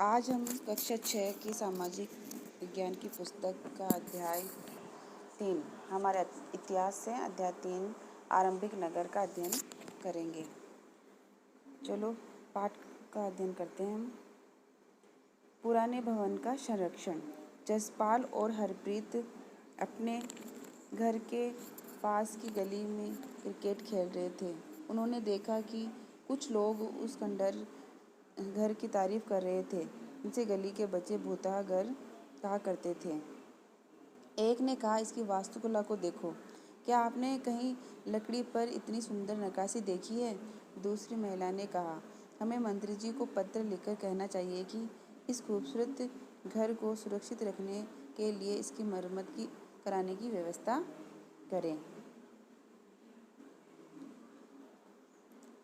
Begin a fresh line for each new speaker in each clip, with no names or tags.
आज हम कक्षा 6 की सामाजिक विज्ञान की पुस्तक का अध्याय 3 हमारे इतिहास से अध्याय 3 आरंभिक नगर का अध्ययन करेंगे। चलो पाठ का अध्ययन करते हैं हम। पुराने भवन का संरक्षण। जसपाल और हरप्रीत अपने घर के पास की गली में क्रिकेट खेल रहे थे। उन्होंने देखा कि कुछ लोग उस खंडर घर की तारीफ कर रहे थे जिसे गली के बच्चे भूतहा घर कहा करते थे। एक ने कहा, इसकी वास्तुकला को देखो, क्या आपने कहीं लकड़ी पर इतनी सुंदर नक्काशी देखी है? दूसरी महिला ने कहा, हमें मंत्री जी को पत्र लिखकर कहना चाहिए कि इस खूबसूरत घर को सुरक्षित रखने के लिए इसकी मरम्मत कराने की व्यवस्था करें।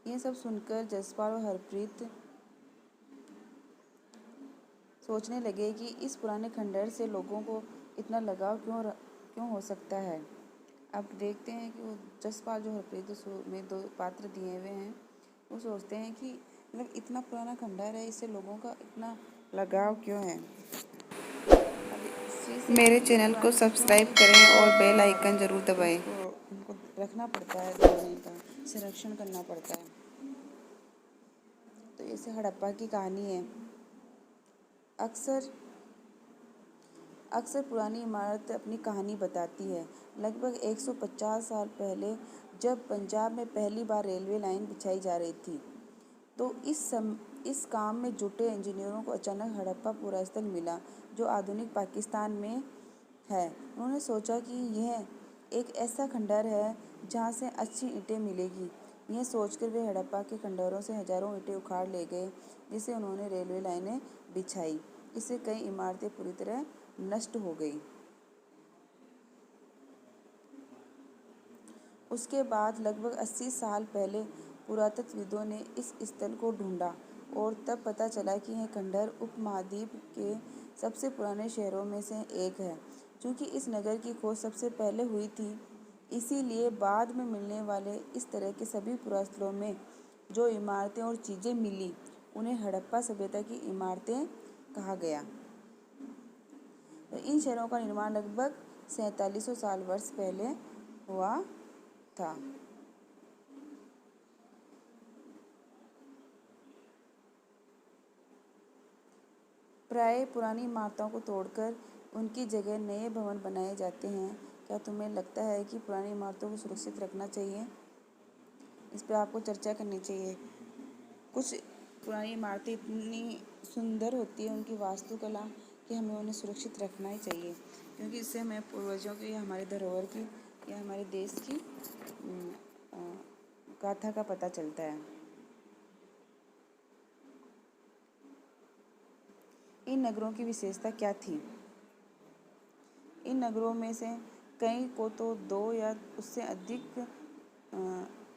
यह सब सुनकर जसपाल और हरप्रीत सोचने लगे कि इस पुराने खंडहर से लोगों को इतना लगाव क्यों हो सकता है। अब देखते हैं कि वो जसपाल जो हरप्रीत में दो पात्र दिए हुए हैं, वो सोचते हैं कि मतलब इतना पुराना खंडहर है, इससे लोगों का इतना लगाव क्यों है। मेरे चैनल को सब्सक्राइब करें और बेल आइकन ज़रूर दबाएं। उनको रखना पड़ता है, बनाने का संरक्षण करना पड़ता है। तो ऐसे हड़प्पा की कहानी है। अक्सर पुरानी इमारत अपनी कहानी बताती है। लगभग 150 साल पहले जब पंजाब में पहली बार रेलवे लाइन बिछाई जा रही थी, तो इस काम में जुटे इंजीनियरों को अचानक हड़प्पा पूरा स्थल मिला, जो आधुनिक पाकिस्तान में है। उन्होंने सोचा कि यह एक ऐसा खंडहर है जहाँ से अच्छी ईंटें मिलेगी। यह सोचकर वे हड़प्पा के खंडहरों से हजारों ईंटें उखाड़ ले गए, जिसे उन्होंने रेलवे लाइनें बिछाई। इससे कई इमारतें पूरी तरह नष्ट हो गई। उसके बाद लगभग 80 साल पहले पुरातत्वविदों ने इस स्थल को ढूंढा और तब पता चला कि यह खंडहर उपमहाद्वीप के सबसे पुराने शहरों में से एक है। क्योंकि इस नगर की खोज सबसे पहले हुई थी, इसीलिए बाद में मिलने वाले इस तरह के सभी पुरास्थलों में जो इमारतें और चीज़ें मिली, उन्हें हड़प्पा सभ्यता की इमारतें कहा गया। इन शहरों का निर्माण लगभग 4700 साल वर्ष पहले हुआ था। प्राय पुरानी इमारतों को तोड़कर उनकी जगह नए भवन बनाए जाते हैं। क्या तुम्हें लगता है कि पुरानी इमारतों को सुरक्षित रखना चाहिए? इस पर आपको चर्चा करनी चाहिए। कुछ पुरानी इमारतें इतनी सुंदर होती है, उनकी वास्तुकला, कि हमें उन्हें सुरक्षित रखना ही चाहिए, क्योंकि इससे हमें पूर्वजों की या हमारे धरोहर की या हमारे देश की गाथा का पता चलता है। इन नगरों की विशेषता क्या थी? इन नगरों में से कई को तो 2 या उससे अधिक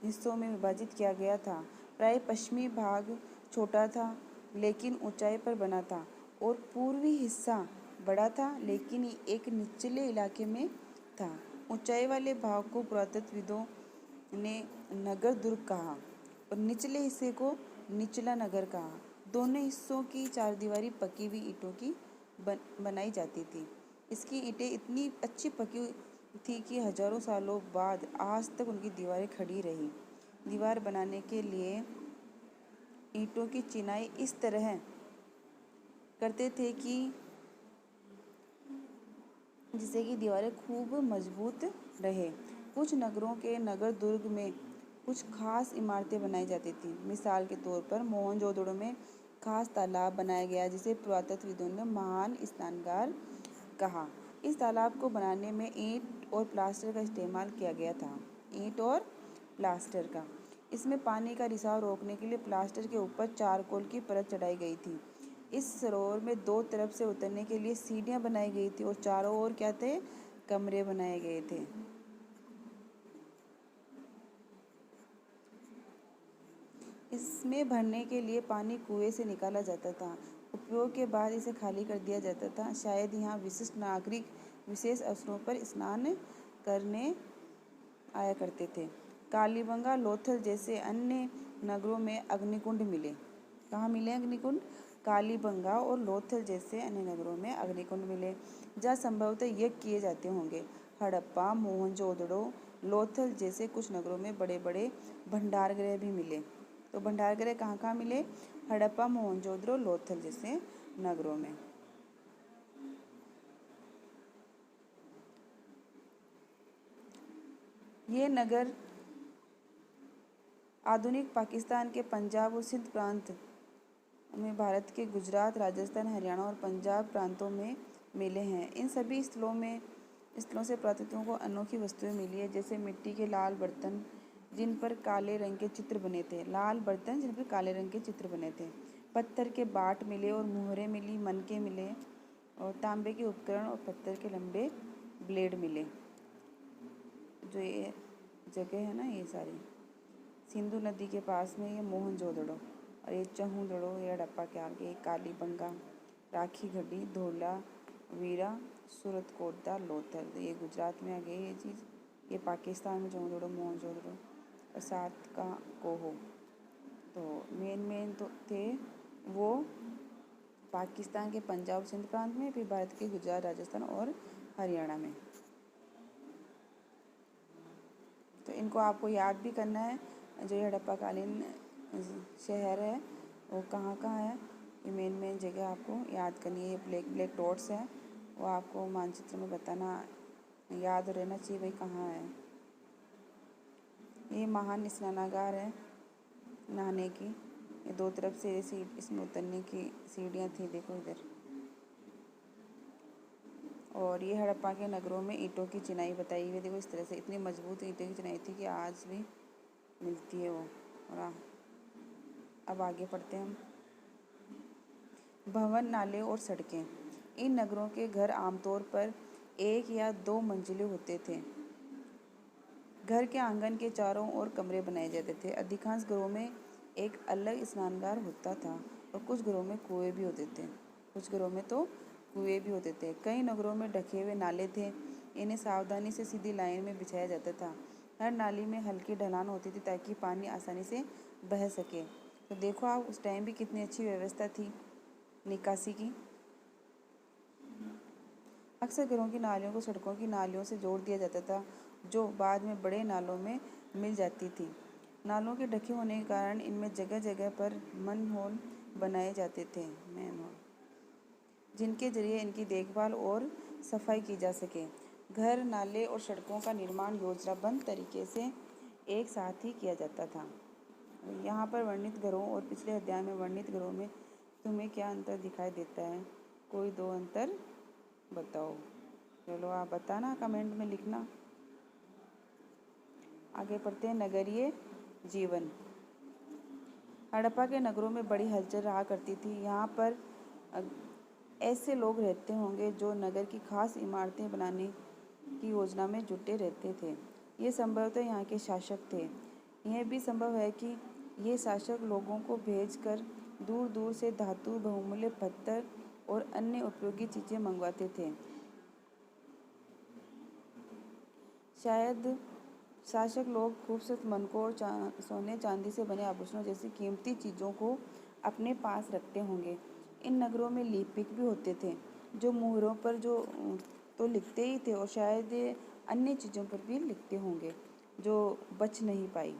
हिस्सों में विभाजित किया गया था। प्राय पश्चिमी भाग छोटा था लेकिन ऊंचाई पर बना था, और पूर्वी हिस्सा बड़ा था लेकिन एक निचले इलाके में था। ऊंचाई वाले भाग को पुरातत्वविदों ने नगर दुर्ग कहा और निचले हिस्से को निचला नगर कहा। दोनों हिस्सों की चारदीवारी पकी हुई ईंटों की बनाई जाती थी। इसकी ईंटें इतनी अच्छी पकी थी कि हजारों सालों बाद आज तक उनकी दीवारें खड़ी रही। दीवार बनाने के लिए ईंटों की चिनाई इस तरह करते थे कि जिससे कि दीवारें खूब मजबूत रहे। कुछ नगरों के नगर दुर्ग में कुछ खास इमारतें बनाई जाती थी। मिसाल के तौर पर मोहनजोदड़ो में खास तालाब बनाया गया, जिसे पुरातत्वविदों ने महान स्नानगार कहा। इस तालाब को बनाने में ईंट और प्लास्टर का इस्तेमाल किया गया था। ईंट और प्लास्टर का। इसमें पानी का रिसाव रोकने के लिए प्लास्टर के ऊपर चारकोल की परत चढ़ाई गई थी। इस सरोवर में 2 तरफ से उतरने के लिए सीढ़ियां बनाई गई थी और चारों ओर क्या थे? कमरे बनाए गए थे। इसमें भरने के लिए पानी कुएं से निकाला जाता था। उपयोग के बाद इसे खाली कर दिया जाता था। शायद यहाँ विशिष्ट नागरिक विशेष अवसरों पर स्नान करने आया करते थे। कालीबंगा, लोथल जैसे अन्य नगरों में अग्निकुंड मिले। कहाँ मिले अग्निकुंड? कालीबंगा और लोथल जैसे अन्य नगरों में अग्निकुंड मिले, जहाँ संभवतः यज्ञ किए जाते होंगे। हड़प्पा, मोहनजोदड़ो, लोथल जैसे कुछ नगरों में बड़े बड़े भंडारगृह भी मिले। तो भंडारगृह कहाँ कहाँ मिले? हड़प्पा, मोहनजोदड़ो, लोथल जैसे नगरों में। ये नगर आधुनिक पाकिस्तान के पंजाब और सिंध प्रांत में भारत के गुजरात, राजस्थान, हरियाणा और पंजाब प्रांतों में मिले हैं। इन सभी स्थलों से पुरातत्वों को अनोखी वस्तुएं मिली है, जैसे मिट्टी के लाल बर्तन जिन पर काले रंग के चित्र बने थे, पत्थर के बाट मिले और मुहरें मिली, मनके मिले और तांबे के उपकरण और पत्थर के लंबे ब्लेड मिले। जो ये जगह है ना, ये सारी सिंधु नदी के पास में ये मोहनजोदड़ो, और ये चहूदड़ो, ये हड़प्पा के आगे कालीबंगा, राखी गढ़ी, धोला वीरा, सूरतकोटा, लोथल, ये गुजरात में आ गई ये चीज़। ये पाकिस्तान में चहूदड़ो, मोहनजोदड़ो और सात का कोहो। तो मेन तो थे वो पाकिस्तान के पंजाब सिंध प्रांत में, फिर भारत के गुजरात, राजस्थान और हरियाणा में। तो इनको आपको याद भी करना है। जो ये हड़प्पाकालीन शहर है वो कहाँ कहाँ है, ये मेन जगह आपको याद करनी है। ये ब्लैक डॉट्स है, वो आपको मानचित्र में बताना, याद रहना चाहिए भाई कहाँ है। ये महान स्नानागार है नहाने की, ये दो तरफ से इसमें उतरने की सीढ़ियाँ थी, देखो इधर। और ये हड़प्पा के नगरों में ईंटों की चिनाई बताई हुई है, देखो इस तरह से इतनी मजबूत ईंटों की चिनाई थी कि आज भी मिलती है वो। और अब आगे पढ़ते हैं हम। भवन, नाले और सड़कें। इन नगरों के घर आमतौर पर 1 या 2 मंजिले होते थे। घर के आंगन के चारों ओर कमरे बनाए जाते थे। अधिकांश घरों में एक अलग स्नानघर होता था और कुछ घरों में कुएं भी होते थे। कई नगरों में ढके हुए नाले थे, इन्हें सावधानी से सीधी लाइन में बिछाया जाता था। हर नाली में हल्की ढलान होती थी ताकि पानी आसानी से बह सके। तो देखो आप, उस टाइम भी कितनी अच्छी व्यवस्था थी निकासी की। अक्सर घरों की नालियों को सड़कों की नालियों से जोड़ दिया जाता था, जो बाद में बड़े नालों में मिल जाती थी। नालों के ढके होने के कारण इनमें जगह जगह पर मनहोल बनाए जाते थे, मैनहोल, जिनके जरिए इनकी देखभाल और सफाई की जा सके। घर, नाले और सड़कों का निर्माण योजनाबद्ध तरीके से एक साथ ही किया जाता था। यहाँ पर वर्णित घरों और पिछले अध्याय में वर्णित घरों में तुम्हें क्या अंतर दिखाई देता है? कोई 2 अंतर बताओ। चलो आप बताना, कमेंट में लिखना। आगे पढ़ते हैं नगरीय जीवन। हड़प्पा के नगरों में बड़ी हलचल रहा करती थी। यहाँ पर ऐसे लोग रहते होंगे जो नगर की खास इमारतें बनाने की योजना में जुटे रहते थे। ये संभवतः यहाँ के शासक थे। यह भी संभव है कि ये शासक लोगों को भेजकर दूर दूर से धातु, बहुमूल्य पत्थर और अन्य उपयोगी चीज़ें मंगवाते थे। शायद शासक लोग खूबसूरत मनकों और सोने चांदी से बने आभूषणों जैसी कीमती चीज़ों को अपने पास रखते होंगे। इन नगरों में लिपिक भी होते थे, जो मुहरों पर जो तो लिखते ही थे और शायद अन्य चीज़ों पर भी लिखते होंगे जो बच नहीं पाई।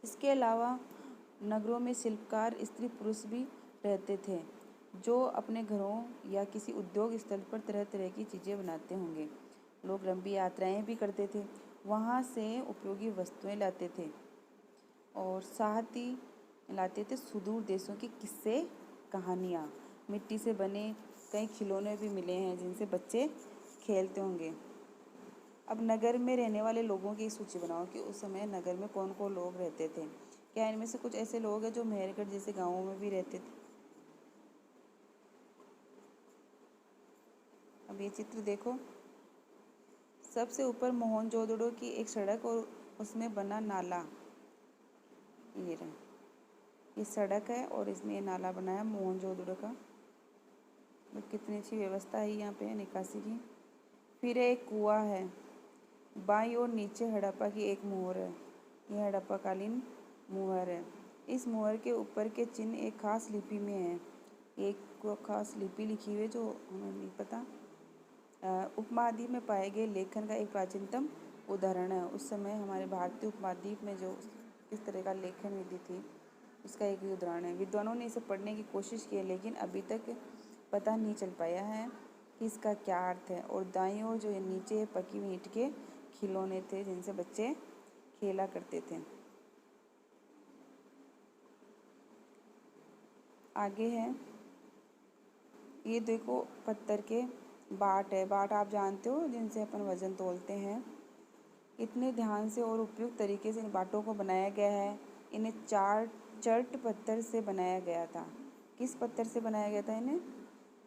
इसके अलावा नगरों में शिल्पकार स्त्री पुरुष भी रहते थे, जो अपने घरों या किसी उद्योग स्थल पर तरह तरह की चीज़ें बनाते होंगे। लोग लंबी यात्राएं भी करते थे, वहाँ से उपयोगी वस्तुएं लाते थे और साथ ही लाते थे सुदूर देशों के किस्से, कहानियाँ। मिट्टी से बने कई खिलौने भी मिले हैं जिनसे बच्चे खेलते होंगे। अब नगर में रहने वाले लोगों की सूची बनाओ कि उस समय नगर में कौन कौन लोग रहते थे। क्या इनमें से कुछ ऐसे लोग हैं जो मेहरगढ़ जैसे गांवों में भी रहते थे? अब ये चित्र देखो, सबसे ऊपर मोहनजोदड़ो की एक सड़क और उसमें बना नाला, ये रहा, ये सड़क है और इसमें ये नाला बनाया मोहनजोदड़ो का। तो कितनी अच्छी व्यवस्था है यहाँ पे निकासी की। फिर एक कुआं है, बाईं और नीचे हड़प्पा की एक मोहर है, यह हड़प्पाकालीन मोहर है। इस मोहर के ऊपर के चिन्ह एक खास लिपि में है। एक खास लिपि लिखी हुई है जो हमें नहीं पता। उपमहाद्वीप में पाए गए लेखन का एक प्राचीनतम उदाहरण है। उस समय हमारे भारतीय उपमहाद्वीप में जो इस तरह का लेखन विधि थी उसका एक उदाहरण है। विद्वानों ने इसे पढ़ने की कोशिश की है लेकिन अभी तक पता नहीं चल पाया है कि इसका क्या अर्थ है। और दाईं ओर जो नीचे पकी हुई ईंट के खिलौने थे जिनसे बच्चे खेला करते थे। आगे है, ये देखो पत्थर के बाट है। बाट आप जानते हो जिनसे अपन वजन तोलते हैं। इतने ध्यान से और उपयुक्त तरीके से इन बाटों को बनाया गया है। इन्हें चर्ट पत्थर से बनाया गया था। किस पत्थर से बनाया गया था इन्हें?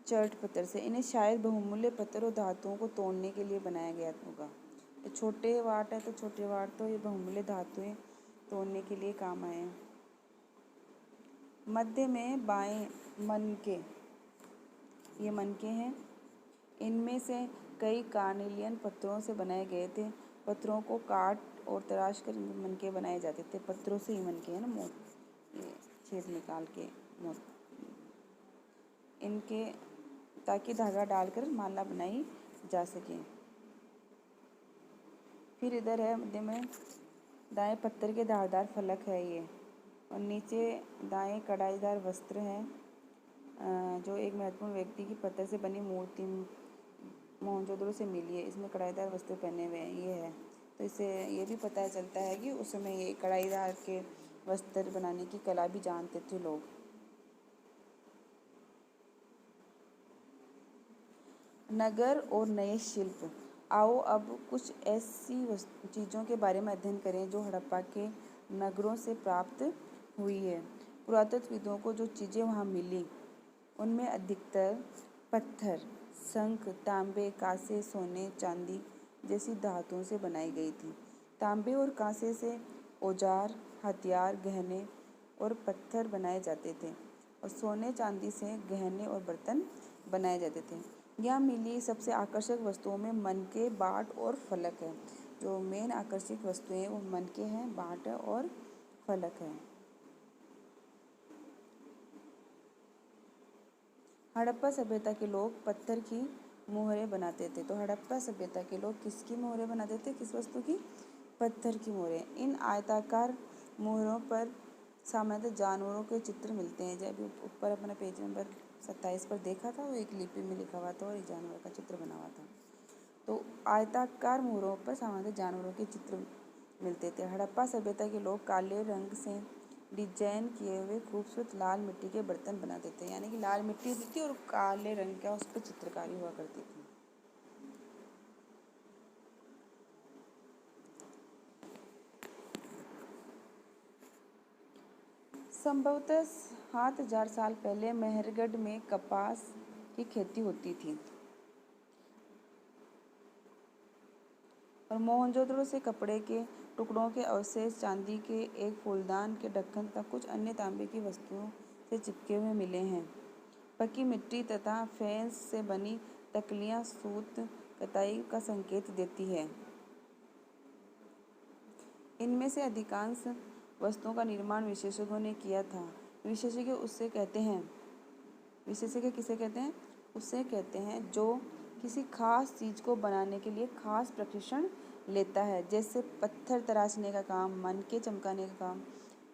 चर्ट पत्थर से। इन्हें शायद बहुमूल्य पत्थर और धातुओं को तोड़ने के लिए बनाया गया होगा। ये छोटे वाट है तो छोटे वाट तो ये बहुमूल्य धातुएं तोड़ने के लिए काम आए हैं। मध्य में बाएं मनके, ये मनके हैं। इनमें से कई कार्नेलियन पत्थरों से बनाए गए थे। पत्थरों को काट और तराश कर मनके बनाए जाते थे। पत्थरों से ही मनके हैं ना, ये छेद निकाल के इनके, ताकि धागा डालकर माला बनाई जा सके। फिर इधर है मध्य में दाएं पत्थर के धारदार फलक है ये, और नीचे दाएं कढ़ाईदार वस्त्र है जो एक महत्वपूर्ण व्यक्ति की पत्थर से बनी मूर्ति मोहनजोदड़ो से मिली है। इसमें कढ़ाईदार वस्त्र पहने हुए हैं, ये है। तो इससे ये भी पता चलता है कि उस समय ये कढ़ाईदार के वस्त्र बनाने की कला भी जानते थे लोग। नगर और नए शिल्प। आओ अब कुछ ऐसी चीज़ों के बारे में अध्ययन करें जो हड़प्पा के नगरों से प्राप्त हुई है। पुरातत्वविदों को जो चीज़ें वहाँ मिली उनमें अधिकतर पत्थर, शंख, तांबे, कांसे, सोने, चांदी जैसी धातुओं से बनाई गई थी। तांबे और कांसे से औजार, हथियार, गहने और पत्थर बनाए जाते थे, और सोने चांदी से गहने और बर्तन बनाए जाते थे। यहाँ मिली सबसे आकर्षक वस्तुओं में मनके, बाट और फलक है। जो मेन आकर्षक वस्तुएं हैं वो मनके हैं, बाट है और फलक है। हड़प्पा सभ्यता के लोग पत्थर की मोहरें बनाते थे। तो हड़प्पा सभ्यता के लोग किसकी मोहरें बनाते थे? किस वस्तु की? पत्थर की मोहरें। इन आयताकार मोहरों पर सामान्यतः जानवरों के चित्र मिलते हैं। जब ऊपर अपना पेज नंबर 27 पर देखा था, वो एक लिपि में लिखा हुआ था और एक जानवर का चित्र बना हुआ था। तो आयताकार मोहरों पर सामान्यतः जानवरों के चित्र मिलते थे। हड़प्पा सभ्यता के लोग काले रंग से डिजाइन किए हुए खूबसूरत लाल मिट्टी के बर्तन बनाते थे। यानी कि लाल मिट्टी होती थी और काले रंग का उस पर चित्रकारी हुआ करती थी। संभवतः 7000 साल पहले मेहरगढ़ में कपास की खेती होती थी, और मोहनजोदड़ो से कपड़े के टुकड़ों के अवशेष, चांदी के एक फूलदान के ढक्कन तथा कुछ अन्य तांबे की वस्तुओं से चिपके हुए मिले हैं। पकी मिट्टी तथा फेंस से बनी तकलियाँ सूत कताई का संकेत देती है। इनमें से अधिकांश वस्तुओं का निर्माण विशेषज्ञों ने किया था। विशेषज्ञ उससे कहते हैं, विशेषज्ञ किसे कहते हैं? उससे कहते हैं जो किसी खास चीज़ को बनाने के लिए खास प्रशिक्षण लेता है, जैसे पत्थर तराशने का काम, मनके चमकाने का काम,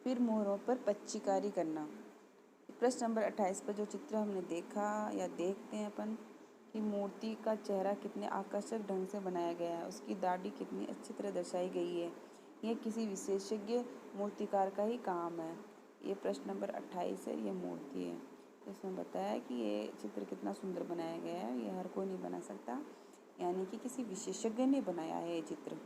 फिर मोहरों पर पच्चीकारी करना। प्रश्न नंबर 28 पर जो चित्र हमने देखा या देखते हैं अपन कि मूर्ति का चेहरा कितने आकर्षक ढंग से बनाया गया है, उसकी दाढ़ी कितनी अच्छी तरह दर्शाई गई है, ये किसी विशेषज्ञ मूर्तिकार का ही काम है। ये प्रश्न नंबर 28 है, ये मूर्ति है। इसमें बताया कि ये चित्र कितना सुंदर बनाया गया है, ये हर कोई नहीं बना सकता, यानी कि किसी विशेषज्ञ ने बनाया है ये चित्र।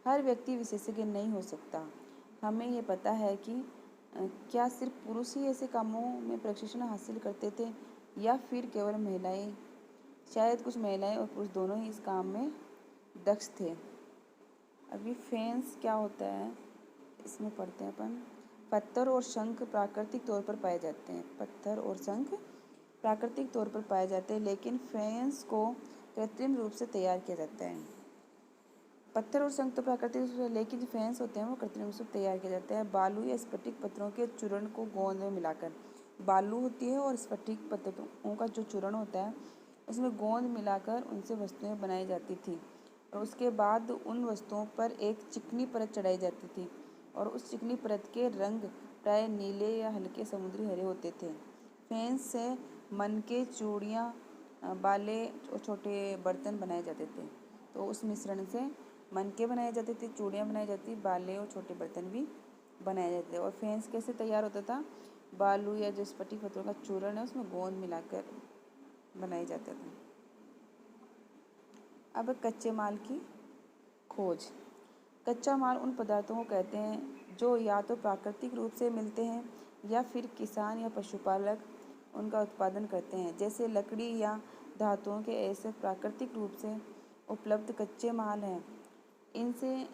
हर व्यक्ति विशेषज्ञ नहीं हो सकता। हमें ये पता है कि क्या सिर्फ पुरुष ही ऐसे कामों में प्रशिक्षण हासिल करते थे या फिर केवल महिलाएं? शायद कुछ महिलाएं और पुरुष दोनों ही इस काम में दक्ष थे। अभी फेंस क्या होता है इसमें पढ़ते हैं अपन। पत्थर और शंख प्राकृतिक तौर पर पाए जाते हैं। पत्थर और शंख प्राकृतिक तौर पर पाए जाते हैं, लेकिन फेंस को कृत्रिम रूप से तैयार किया जाता है। पत्थर और संग तो प्राकृतिक रूप से, लेकिन जो फेंस होते हैं वो कृत्रिम रूप से तैयार किए जाते हैं बालू या स्फटिक पत्थरों के चूर्ण को गोंद में मिलाकर। बालू होती है और स्फटिक पत्थरों का जो चूर्ण होता है उसमें गोंद मिलाकर उनसे वस्तुएं बनाई जाती थी और उसके बाद उन वस्तुओं पर एक चिकनी परत चढ़ाई जाती थी और उस चिकनी परत के रंग प्राय नीले या हल्के समुद्री हरे होते थे। फेंस से मनके, चूड़ियाँ, बाले और छोटे बर्तन बनाए जाते थे। तो उस मिश्रण से मनके बनाए जाते थे, चूड़ियाँ बनाई जाती, बाले और छोटे बर्तन भी बनाए जाते थे। और फेंस कैसे तैयार होता था? बालू या जो स्फटिक पत्थरों का चूर्ण है उसमें गोंद मिलाकर बनाया जाता था। अब कच्चे माल की खोज। कच्चा माल उन पदार्थों को कहते हैं जो या तो प्राकृतिक रूप से मिलते हैं या फिर किसान या पशुपालक उनका उत्पादन करते हैं। जैसे लकड़ी या धातुओं के ऐसे प्राकृतिक रूप से उपलब्ध कच्चे माल हैं। इनसे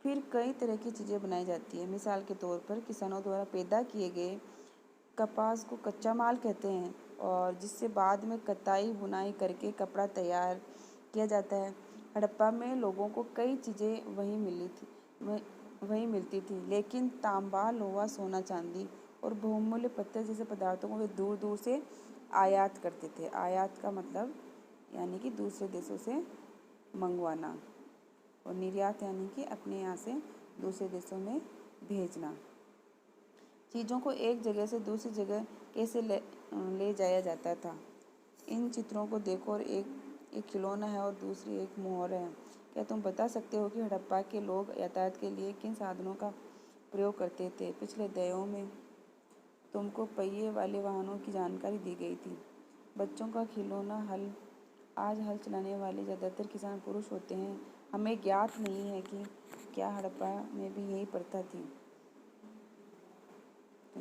फिर कई तरह की चीज़ें बनाई जाती हैं। मिसाल के तौर पर किसानों द्वारा पैदा किए गए कपास को कच्चा माल कहते हैं और जिससे बाद में कताई बुनाई करके कपड़ा तैयार किया जाता है। हड़प्पा में लोगों को कई चीज़ें वहीं मिलती थी, लेकिन तांबा, लोहा, सोना, चांदी और बहुमूल्य पत्थर जैसे पदार्थों को वे दूर दूर से आयात करते थे। आयात का मतलब यानी कि दूसरे देशों से मंगवाना और निर्यात यानी कि अपने यहाँ से दूसरे देशों में भेजना। चीज़ों को एक जगह से दूसरी जगह कैसे ले जाया जाता था। इन चित्रों को देखो और एक खिलौना है और दूसरी एक मोहर है। क्या तुम बता सकते हो कि हड़प्पा के लोग यातायात के लिए किन साधनों का प्रयोग करते थे? पिछले अध्यायों में तुमको पहिए वाले वाहनों की जानकारी दी गई थी। बच्चों का खिलौना हल। आज हल चलाने वाले ज़्यादातर किसान पुरुष होते हैं। हमें ज्ञात नहीं है कि क्या हड़प्पा में भी यही प्रथा थी।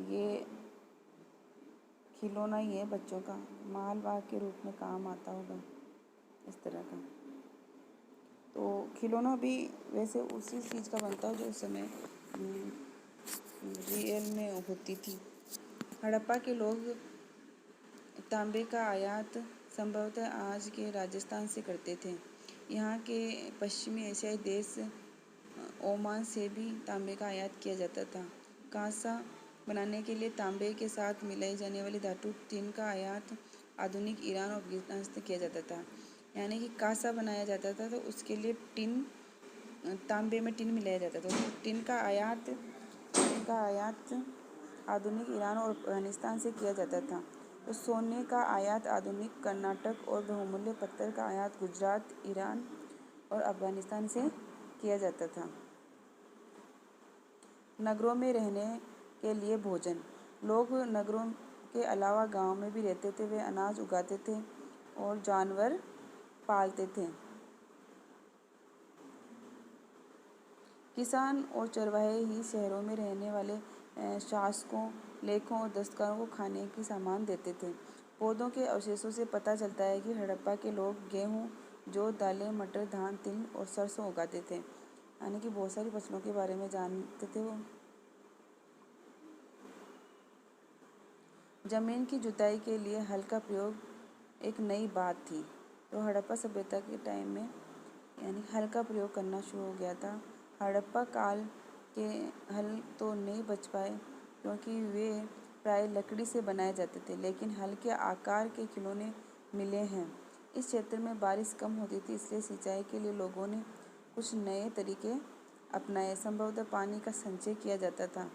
ये खिलौना ही है बच्चों का, मालवाहक के रूप में काम आता होगा इस तरह का। तो खिलौना भी वैसे उसी चीज़ का बनता है जो उस समय रियल में होती थी। हड़प्पा के लोग तांबे का आयात संभवतः आज के राजस्थान से करते थे। यहाँ के पश्चिमी एशियाई देश ओमान से भी तांबे का आयात किया जाता था। कांसा बनाने के लिए तांबे के साथ मिलाई जाने वाली धातु टिन का आयात आधुनिक ईरान और अफगानिस्तान से किया जाता था। यानी कि कांसा बनाया जाता था तो उसके लिए तांबे में टिन मिलाया जाता था। तो टिन का आयात आधुनिक ईरान और अफगानिस्तान से किया जाता था। तो सोने का आयात आधुनिक कर्नाटक और बहुमूल्य पत्थर का आयात गुजरात, ईरान और अफगानिस्तान से किया जाता था। नगरों में रहने के लिए भोजन। लोग नगरों के अलावा गांव में भी रहते थे। वे अनाज उगाते थे और जानवर पालते थे। किसान और चरवाहे ही शहरों में रहने वाले शासकों, लेखों और दस्तकारों को खाने की सामान देते थे। पौधों के अवशेषों से पता चलता है कि हड़प्पा के लोग गेहूँ, जौ, दालें, मटर, धान, तिल और सरसों उगाते थे। यानी कि बहुत सारी फसलों के बारे में जानते थे वो। जमीन की जुताई के लिए हल का प्रयोग एक नई बात थी। तो हड़प्पा सभ्यता के टाइम में यानी हल का प्रयोग करना शुरू हो गया था। हड़प्पा काल के हल तो नहीं बच पाए क्योंकि वे प्राय लकड़ी से बनाए जाते थे, लेकिन हल के आकार के खिलौने मिले हैं। इस क्षेत्र में बारिश कम होती थी, इसलिए सिंचाई के लिए लोगों ने कुछ नए तरीके अपनाए। संभवतः पानी का संचय किया जाता था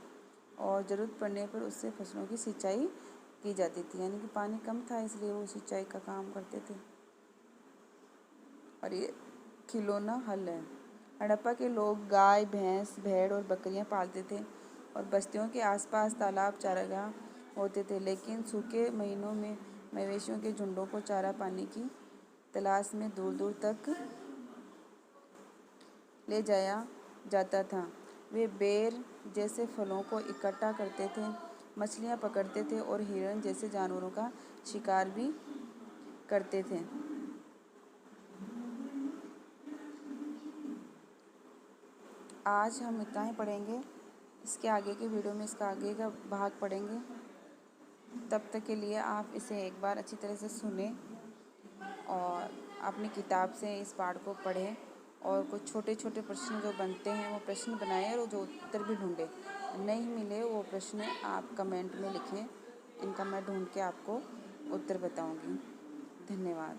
और ज़रूरत पड़ने पर उससे फसलों की सिंचाई की जाती थी। यानी कि पानी कम था इसलिए वो सिंचाई का काम करते थे। और ये खिलौना हल है। हड़प्पा के लोग गाय, भैंस, भेड़ और बकरियां पालते थे और बस्तियों के आसपास तालाब, चारागाह होते थे, लेकिन सूखे महीनों में मवेशियों के झुंडों को चारा पानी की तलाश में दूर दूर तक ले जाया जाता था। वे बेर जैसे फलों को इकट्ठा करते थे, मछलियां पकड़ते थे और हिरण जैसे जानवरों का शिकार भी करते थे। आज हम इतना ही पढ़ेंगे। इसके आगे के वीडियो में इसका आगे का भाग पढ़ेंगे। तब तक के लिए आप इसे एक बार अच्छी तरह से सुनें और अपनी किताब से इस पाठ को पढ़ें और कुछ छोटे छोटे प्रश्न जो बनते हैं वो प्रश्न बनाएं और जो उत्तर भी ढूंढें। नहीं मिले वो प्रश्न आप कमेंट में लिखें, इनका मैं ढूंढ के आपको उत्तर बताऊंगी। धन्यवाद।